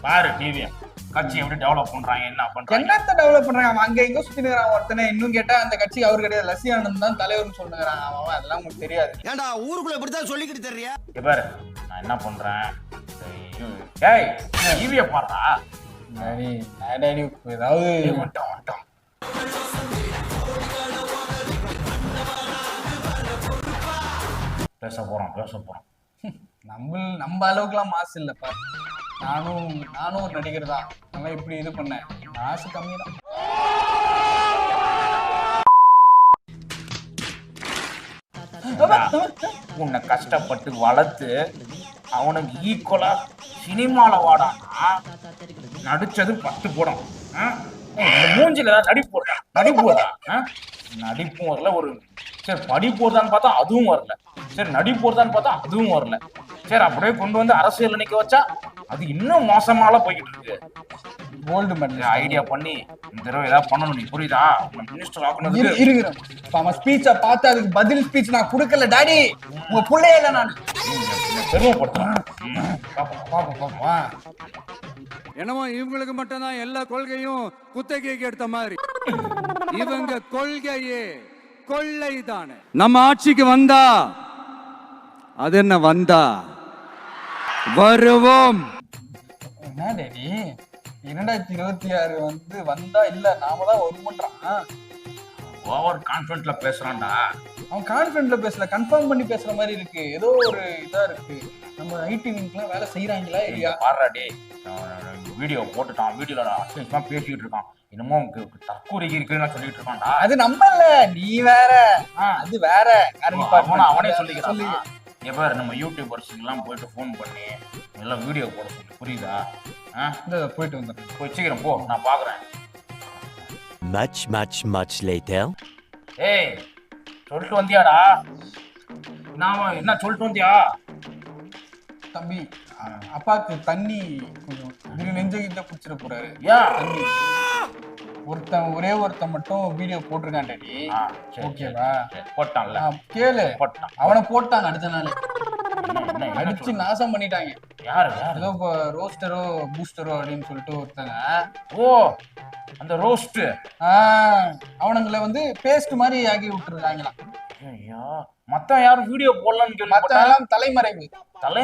பாரு டிவி கட்சி எப்படி டெவலப் பண்றாங்க என்ன பண்றாங்க என்னத்த டெவலப் பண்றாங்க அவன் அங்க எங்க சுத்தினுறான் ஒருத்தனை இன்னும் கேட்டா அந்த கட்சி அவரு கிடையாது லசி ஆனந்த் தான் தலைவர்னு சொல்லுங்கிறான் அவன் அதெல்லாம் உங்களுக்கு தெரியாது ஏன்டா ஊருக்குள்ள இப்படித்தான் சொல்லிக்கிட்டு தெரியா பாரு நான் என்ன பண்றேன் ஏய் டிவியை பாடுறா ஏதாவது வந்துட்டோம் வந்துட்டோம் பேச போறோம் நம்ம அளவுக்குலாம் மாசு இல்லப்பா நானும் ஒரு நடிகர் தான் நல்லா இப்படி இது பண்ணேன் மாசு கம்மி தான் உன்னை கஷ்டப்பட்டு வளர்த்து அவனுக்கு ஈக்குவலா சினிமால வாடானா நடிச்சது 10 படம் மூஞ்சில ஏதாவது நடிப்பு வரல ஒரு சரி படிப்பு வருதான்னு பார்த்தா அதுவும் வரல சரி நடிப்பு வருதான்னு பார்த்தா அதுவும் வரல சரி அப்படியே கொண்டு வந்து அரசியல் நிக்க வச்சா அது இன்னும் மோசமால போய்கிட்டு இருக்கு கோல்டு மெடல் ஐடியா பண்ணி இந்த தடவை ஏதாவது பண்ணணும் நீ புரியுதா மினிஸ்டர் ஆக்கணும் இருக்கிறேன் அவன் ஸ்பீச்ச பார்த்து அதுக்கு பதில் ஸ்பீச் நான் கொடுக்கல டாடி உங்க பிள்ளையே இல்லை நான் பெருமைப்படுத்துறேன் என்னமோ இவங்களுக்கு மட்டும்தான் எல்லா கொள்கையும் குத்தகைக்கு எடுத்த மாதிரி இவங்க கொள்கையே கொள்ளை தானே நம்ம ஆட்சிக்கு வந்தா அது என்ன வந்தா வருவோம் என்ன டேடி 2026 வந்து வந்தா இல்ல நாம தான் வருமன்றான் ஓவர் கான்ஃபிடென்ட்ல பேசுறான்டா அவன் கான்ஃபிடென்ட்ல பேசல கன்ஃபார்ம் பண்ணி பேசுற மாதிரி இருக்கு ஏதோ ஒரு இதா இருக்கு நம்ம ஐடி விங்க்லாம் வேலை செய்யறாங்களா இல்லையா பாடுறாடி வீடியோ போட்டுட்டான் வீடியோல அசிங்கமா பேசிக்கிட்டு இருக்கான் என்னமோ தற்கூரி இருக்குன்னு சொல்லிட்டு இருக்கான்டா அது நம்ம இல்ல நீ வேற அது வேற அவனே சொல்லிக்கிறான் எவ்வாறு நம்ம யூடியூபர்ஸ் எல்லாம் போயிட்டு ஃபோன் பண்ணி எல்லாம் வீடியோ போட சொல்லி புரியுதா போயிட்டு வந்துடுறேன் போய் சீக்கிரம் போ நான் பாக்குறேன் much later ஏய் சொல்லிட்டு வந்தியாடா நாம என்ன சொல்லிட்டு வந்தியா தம்பி அப்பாக்கு தண்ணி கொஞ்சம் நெஞ்சகிட்ட குடிச்சிட போறாரு ஏன் தண்ணி ஒரே ஒருத்தன் மட்டும் வீடியோ போட்டிருக்கான் டாடி ஓகேவா போட்டான்ல கேளு போட்டான் அவனை போட்டாங்க அடுத்த நாள் அடிச்சு நாசம் பண்ணிட்டாங்க யாரு ஏதோ ரோஸ்டரோ பூஸ்டரோ அப்படின்னு சொல்லிட்டு ஒருத்தங்க ஓ அந்த ரோஸ்ட் அவனுங்களை வந்து பேஸ்ட் மாதிரி ஆகி விட்டுருக்காங்களாம் ஐயா மத்த யாரும் வீடியோ போடலாம்னு மத்த எல்லாம் தலைமறைவு தலை